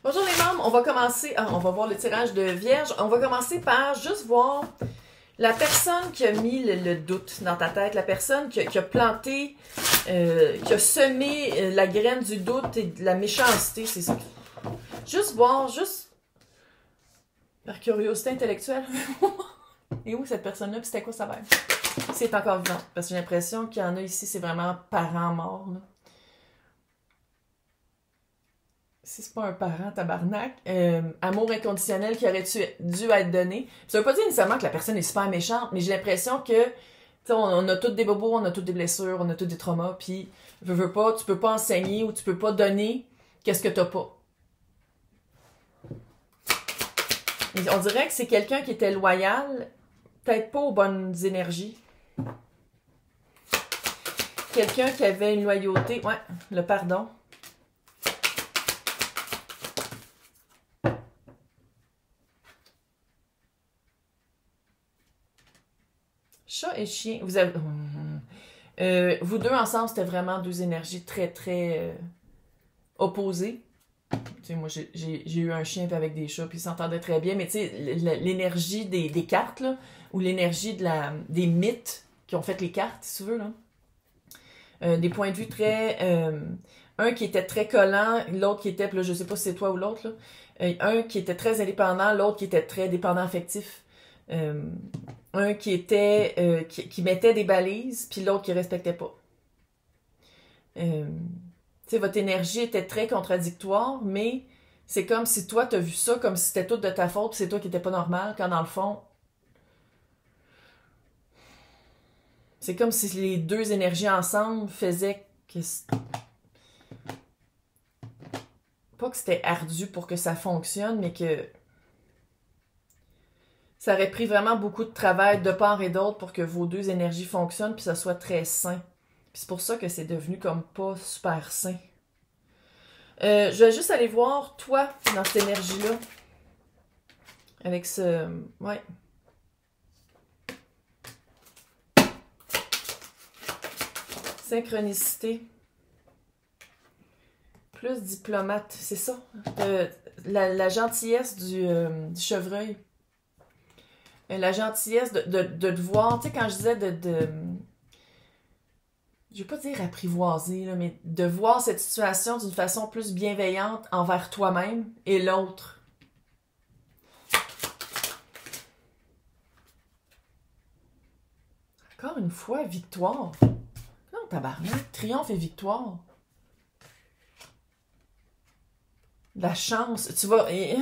Bonjour les membres, on va commencer, on va voir le tirage de Vierge. On va commencer par juste voir la personne qui a mis le doute dans ta tête, la personne qui a planté, qui a semé la graine du doute et de la méchanceté, c'est ça. Juste voir, juste par curiosité intellectuelle. Et où cette personne-là, puis c'était quoi sa vibe? C'est encore vivant, parce que j'ai l'impression qu'il y en a ici, c'est vraiment parents morts, là. Si c'est pas un parent, tabarnak, amour inconditionnel qui aurait dû être donné. Ça veut pas dire nécessairement que la personne est super méchante, mais j'ai l'impression que, tu sais, on a tous des bobos, on a toutes des blessures, on a tous des traumas, puis veux pas, tu peux pas enseigner ou tu peux pas donner qu'est-ce que t'as pas. Et on dirait que c'est quelqu'un qui était loyal, peut-être pas aux bonnes énergies. Quelqu'un qui avait une loyauté, ouais, le pardon. Chat et chien, vous avez... vous deux ensemble, c'était vraiment deux énergies très, très opposées. Tu sais, moi, j'ai eu un chien avec des chats, puis ils s'entendaient très bien, mais tu sais, l'énergie des cartes, là, ou l'énergie des mythes qui ont fait les cartes, si tu veux, là. Des points de vue très... un qui était très collant, l'autre qui était, puis là, je sais pas si c'est toi ou l'autre, là. Un qui était très indépendant, l'autre qui était très dépendant affectif. Un qui était qui mettait des balises, puis l'autre qui respectait pas. Tu sais, votre énergie était très contradictoire, mais c'est comme si toi, t'as vu ça comme si c'était tout de ta faute, puis c'est toi qui étais pas normal, quand dans le fond, c'est comme si les deux énergies ensemble faisaient que... Pas que c'était ardu pour que ça fonctionne, mais que... Ça aurait pris vraiment beaucoup de travail de part et d'autre pour que vos deux énergies fonctionnent puis ça soit très sain. Puis c'est pour ça que c'est devenu comme pas super sain. Je vais juste aller voir toi dans cette énergie-là. Avec ce... Ouais. Synchronicité. Plus diplomate, c'est ça. La gentillesse du chevreuil. La gentillesse de te voir, tu sais, quand je disais je vais pas dire apprivoiser, là, mais de voir cette situation d'une façon plus bienveillante envers toi-même et l'autre. Encore une fois, victoire. Non, tabarnak, triomphe et victoire. La chance, tu vois, il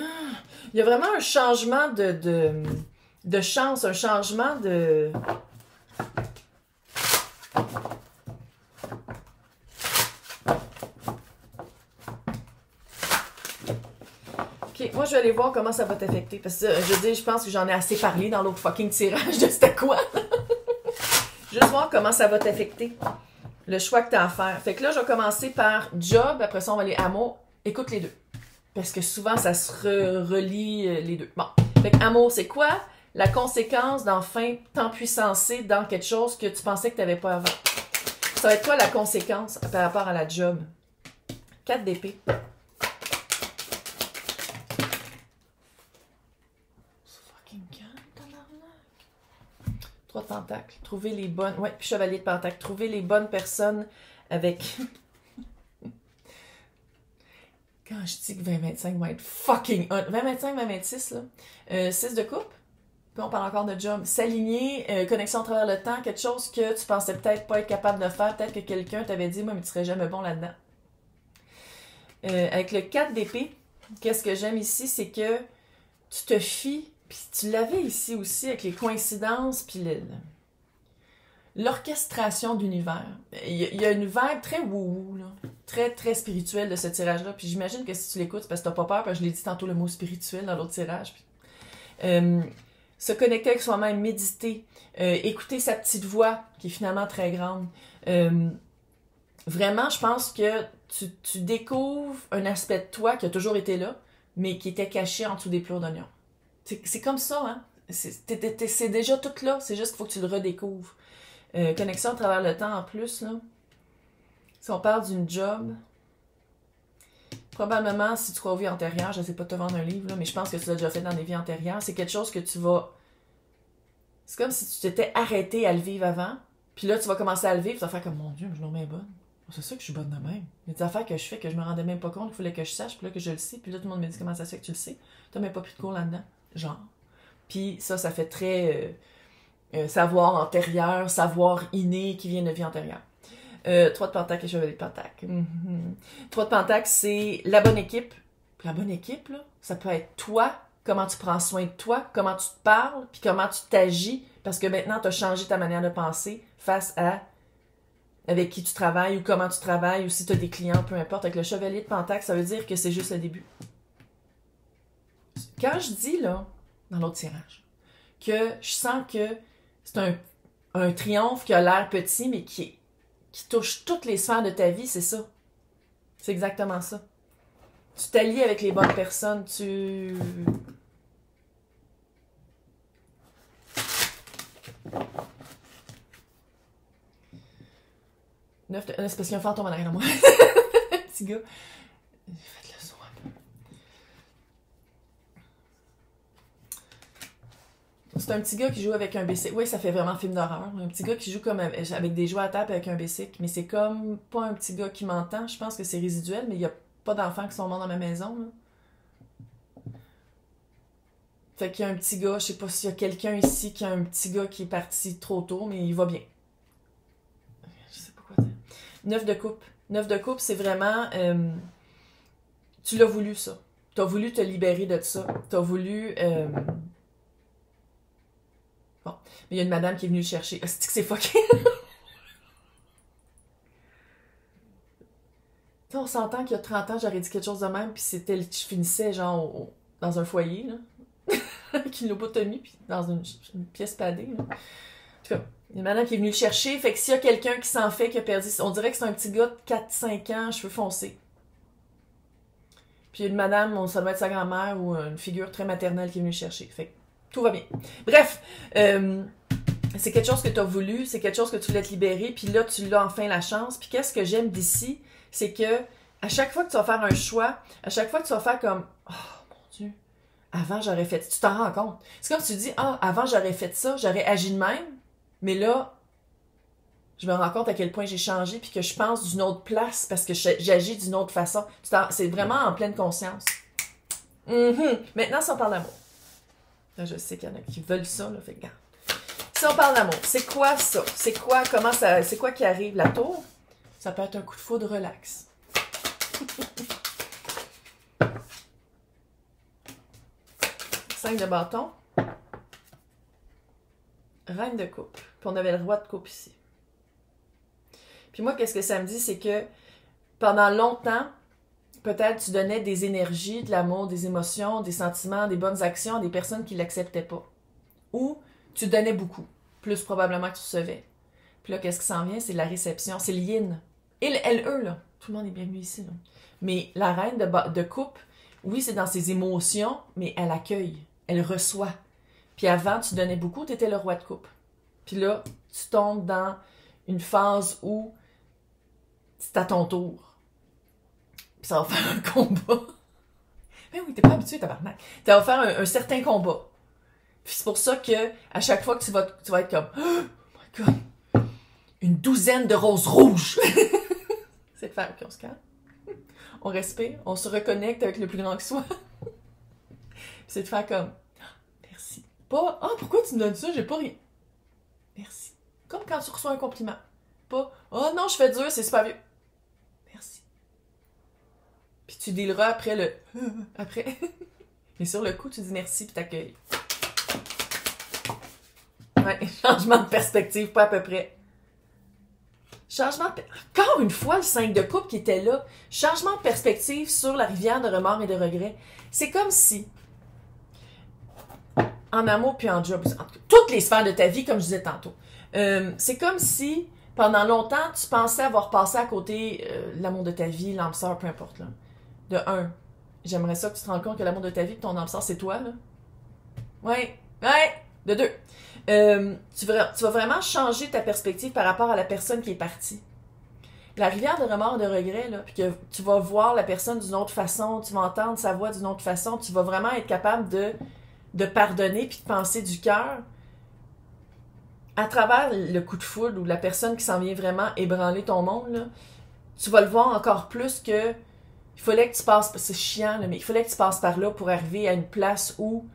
y a vraiment un changement de chance, un changement de... Ok, moi je vais aller voir comment ça va t'affecter, parce que je veux dire, je pense que j'en ai assez parlé dans l'autre fucking tirage de c'était quoi. Juste voir comment ça va t'affecter, le choix que tu as à faire. Fait que là, je vais commencer par job, après ça on va aller amour, écoute les deux. Parce que souvent, ça se relie les deux. Bon. Fait que amour, c'est quoi? La conséquence d'enfin t'empuissancer dans quelque chose que tu pensais que tu n'avais pas avant. Ça va être quoi la conséquence par rapport à la job? 4 d'épée. C'est fucking calme, tabarnak. 3 tentacles. Trouver les bonnes... Ouais, puis chevalier de pentacle. Trouver les bonnes personnes avec... Quand je dis que 20-25 va être fucking hot. 20-25, 20-26, là. 6 de coupe. Puis on parle encore de job. S'aligner, connexion à travers le temps, quelque chose que tu pensais peut-être pas être capable de faire. Peut-être que quelqu'un t'avait dit, moi, mais tu serais jamais bon là-dedans. Avec le 4 d'épée, qu'est-ce que j'aime ici, c'est que tu te fies, puis tu l'avais ici aussi avec les coïncidences, puis l'orchestration d'univers. Il y a une vibe très wouhou, là. Très, très spirituelle de ce tirage-là. Puis j'imagine que si tu l'écoutes, c'est parce que t'as pas peur, parce que je l'ai dit tantôt le mot spirituel dans l'autre tirage. Puis, se connecter avec soi-même, méditer, écouter sa petite voix, qui est finalement très grande. Vraiment, je pense que tu découvres un aspect de toi qui a toujours été là, mais qui était caché en dessous des plats d'oignons. C'est comme ça, hein? C'est déjà tout là, c'est juste qu'il faut que tu le redécouvres. Connexion à travers le temps en plus, là. Si on parle d'une job, probablement, si tu crois aux vies antérieures, je ne sais pas te vendre un livre, là, mais je pense que tu l'as déjà fait dans des vies antérieures, c'est quelque chose que tu vas... C'est comme si tu t'étais arrêté à le vivre avant, puis là, tu vas commencer à le vivre, tu vas faire comme, mon Dieu, je suis bonne. C'est ça que je suis bonne de même. Il y a des affaires que je fais que je me rendais même pas compte, il fallait que je sache, puis là, que je le sais, puis là, tout le monde me dit comment ça se fait que tu le sais. T'as même pas pris de cours là-dedans. Genre. Puis ça fait très savoir antérieur, savoir inné qui vient de vie antérieure. 3 de Pentacle et Chevalier de Pentacle. 3 de Pentacle, c'est la bonne équipe. La bonne équipe, là, ça peut être toi, comment tu prends soin de toi, comment tu te parles, puis comment tu t'agis, parce que maintenant, tu as changé ta manière de penser face à avec qui tu travailles ou comment tu travailles, ou si tu as des clients, peu importe. Avec le Chevalier de Pentacle, ça veut dire que c'est juste le début. Quand je dis, là, dans l'autre tirage, que je sens que c'est un triomphe qui a l'air petit, mais qui touche toutes les sphères de ta vie, c'est ça. C'est exactement ça. Tu t'allies avec les bonnes personnes, tu... C'est parce qu'il y a un fantôme en arrière de moi. Petit gars. Faites le son un peu. C'est un petit gars qui joue avec un bicycle. Oui, ça fait vraiment film d'horreur. Un petit gars qui joue comme avec des jouets à table avec un bicycle. Mais c'est comme pas un petit gars qui m'entend. Je pense que c'est résiduel, mais il n'y a pas d'enfants qui sont morts dans ma maison. Là. Fait qu'il y a un petit gars, je sais pas s'il y a quelqu'un ici qui a un petit gars qui est parti trop tôt, mais il va bien. Je sais pas quoi dire. 9 de coupe. 9 de coupe, c'est vraiment... tu l'as voulu, ça. Tu as voulu te libérer de ça. Tu as voulu... Bon. Mais il y a une madame qui est venue le chercher. C'est que c'est fucké. On s'entend qu'il y a 30 ans, j'aurais dit quelque chose de même, puis c'était... Je finissais, genre, dans un foyer, là. Avec une lobotomie, puis dans une pièce padée, là. En tout cas... Il y a une madame qui est venue le chercher, fait que s'il y a quelqu'un qui s'en fait, qui a perdu... On dirait que c'est un petit gars de 4-5 ans, cheveux foncés. Puis il y a une madame, ça doit être sa grand-mère ou une figure très maternelle qui est venue le chercher. Fait que tout va bien. Bref, c'est quelque chose que tu as voulu, c'est quelque chose que tu voulais te libérer, puis là, tu l'as enfin la chance. Puis qu'est-ce que j'aime d'ici, c'est que à chaque fois que tu vas faire un choix, à chaque fois que tu vas faire comme « Oh, mon Dieu, avant j'aurais fait... » Tu t'en rends compte. C'est comme si tu dis « Ah, avant j'aurais fait ça, j'aurais agi de même. » Mais là, je me rends compte à quel point j'ai changé puis que je pense d'une autre place parce que j'agis d'une autre façon. C'est vraiment en pleine conscience. Maintenant, si on parle d'amour. Là, je sais qu'il y en a qui veulent ça, là, fait que regarde. Si on parle d'amour, c'est quoi ça? C'est quoi, comment ça, c'est quoi qui arrive? La tour? Ça peut être un coup de foudre relax. Cinq de bâton. Reine de coupe. Puis on avait le roi de coupe ici. Puis moi, qu'est-ce que ça me dit, c'est que pendant longtemps, peut-être tu donnais des énergies, de l'amour, des émotions, des sentiments, des bonnes actions à des personnes qui ne l'acceptaient pas. Ou tu donnais beaucoup, plus probablement que tu recevais. Puis là, qu'est-ce qui s'en vient? C'est la réception, c'est le yin. Et le LE, là, tout le monde est bienvenu ici. Là. Mais la reine de coupe, oui, c'est dans ses émotions, mais elle accueille, elle reçoit. Puis avant, tu donnais beaucoup, tu étais le roi de coupe. Puis là, tu tombes dans une phase où c'est à ton tour. Puis ça va faire un combat. Mais oui, t'es pas habitué, tabarnak. Ça va faire un certain combat. Puis c'est pour ça que à chaque fois que tu vas être comme oh my God, une douzaine de roses rouges. C'est de faire, ok, on se calme. On respire, on se reconnecte avec le plus grand que soit. Puis c'est de faire comme merci. Pas pourquoi tu me donnes ça, j'ai pas rien. Merci. Comme quand tu reçois un compliment. Pas oh non, je fais dur, c'est super vieux. Merci. Puis tu dealeras après le après. Mais sur le coup, tu dis merci puis t'accueilles. Ouais, changement de perspective, pas à peu près. Encore une fois, le 5 de coupe qui était là. Changement de perspective sur la rivière de remords et de regrets. C'est comme si, en amour puis en job, toutes les sphères de ta vie, comme je disais tantôt, c'est comme si, pendant longtemps, tu pensais avoir passé à côté l'amour de ta vie, l'âme sœur, peu importe. Là. De un, j'aimerais ça que tu te rendes compte que l'amour de ta vie, que ton âme sœur, c'est toi. Là. Ouais. De deux. Tu vas vraiment changer ta perspective par rapport à la personne qui est partie. la rivière de remords et de regret, là, puis que tu vas voir la personne d'une autre façon, tu vas entendre sa voix d'une autre façon, tu vas vraiment être capable de pardonner puis de penser du cœur à travers le coup de foudre ou la personne qui s'en vient vraiment ébranler ton monde, là, tu vas le voir encore plus que il fallait que tu passes, c'est chiant, là, mais il fallait que tu passes par là pour arriver à une place où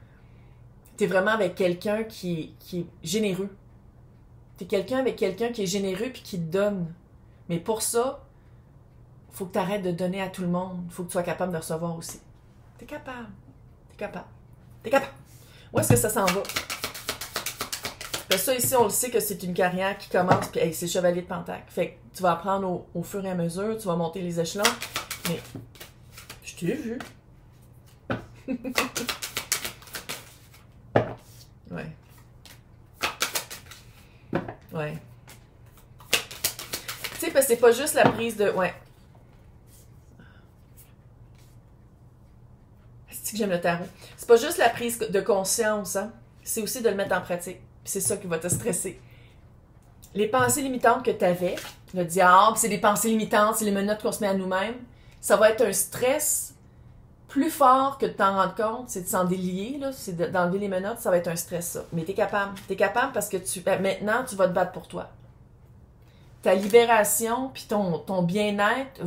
t'es vraiment avec quelqu'un qui est généreux. T'es quelqu'un avec quelqu'un qui est généreux puis qui te donne. Mais pour ça, faut que tu arrêtes de donner à tout le monde. Faut que tu sois capable de recevoir aussi. T'es capable. T'es capable. T'es capable. Où est-ce que ça s'en va? Parce que ça, ici, on le sait que c'est une carrière qui commence, puis hey, c'est Chevalier de Pentacle. Fait que tu vas apprendre au fur et à mesure, tu vas monter les échelons. Mais, je t'ai vu. Ouais. Ouais. Tu sais, parce que c'est pas juste la prise de... Ouais. C'est que j'aime le tarot. C'est pas juste la prise de conscience, hein. C'est aussi de le mettre en pratique. Puis c'est ça qui va te stresser. Les pensées limitantes que tu avais, le diable, c'est des pensées limitantes, c'est les menottes qu'on se met à nous-mêmes, ça va être un stress plus fort que de t'en rendre compte, c'est de s'en délier, là, c'est d'enlever les menottes, ça va être un stress, ça. Mais t'es capable. T'es capable parce que maintenant, tu vas te battre pour toi. Ta libération puis ton bien-être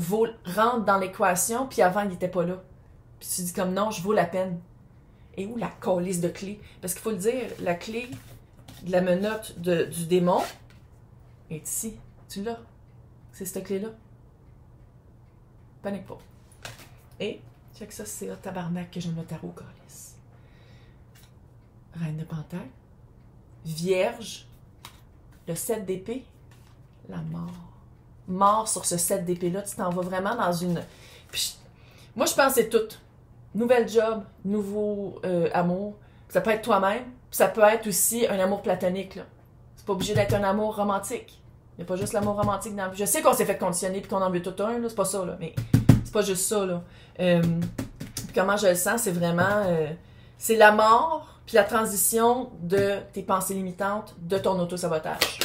rentre dans l'équation, puis avant, il n'était pas là. Puis tu dis comme non, je vaux la peine. Et où la calice de clé? Parce qu'il faut le dire, la clé de la menotte du démon est ici. Tu l'as. C'est cette clé-là. Panique pas. Et, check ça, c'est tabarnak que j'aime le tarot, calice. Reine de Pentacle. Vierge. Le 7 d'épée. La mort. Mort sur ce 7 d'épée-là. Tu t'en vas vraiment dans une... Puis, moi, je pense que c'est tout. Nouvelle job, nouveau amour. Ça peut être toi-même. Ça peut être aussi un amour platonique, là. C'est pas obligé d'être un amour romantique. Il n'y a pas juste l'amour romantique dans la vie. Je sais qu'on s'est fait conditionner puis qu'on en veut tout un, là. C'est pas ça, là. Mais c'est pas juste ça, là. Comment je le sens, c'est vraiment... c'est la mort puis la transition de tes pensées limitantes, de ton auto-sabotage.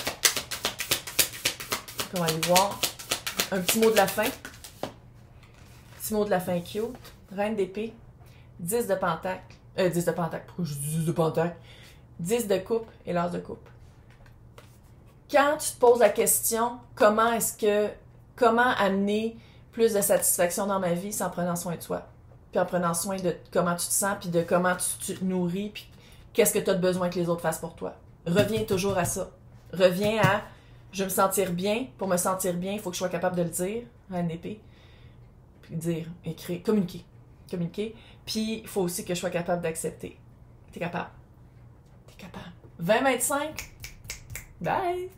On va aller voir. Un petit mot de la fin. Petit mot de la fin cute. Reine d'épée. 10 de pentacle. 10 de pentacle. Pourquoi je dis 10 de pentacle? 10 de coupe et l'as de coupe. Quand tu te poses la question, comment amener plus de satisfaction dans ma vie, c'est en prenant soin de toi. Puis en prenant soin de comment tu te sens, puis de comment tu te nourris, puis qu'est-ce que tu as besoin que les autres fassent pour toi. Reviens toujours à ça. Reviens à, je veux me sentir bien. Pour me sentir bien, il faut que je sois capable de le dire, reine d'épée. Puis dire, écrire, communiquer. Puis il faut aussi que je sois capable d'accepter. T'es capable. 20-25. Bye!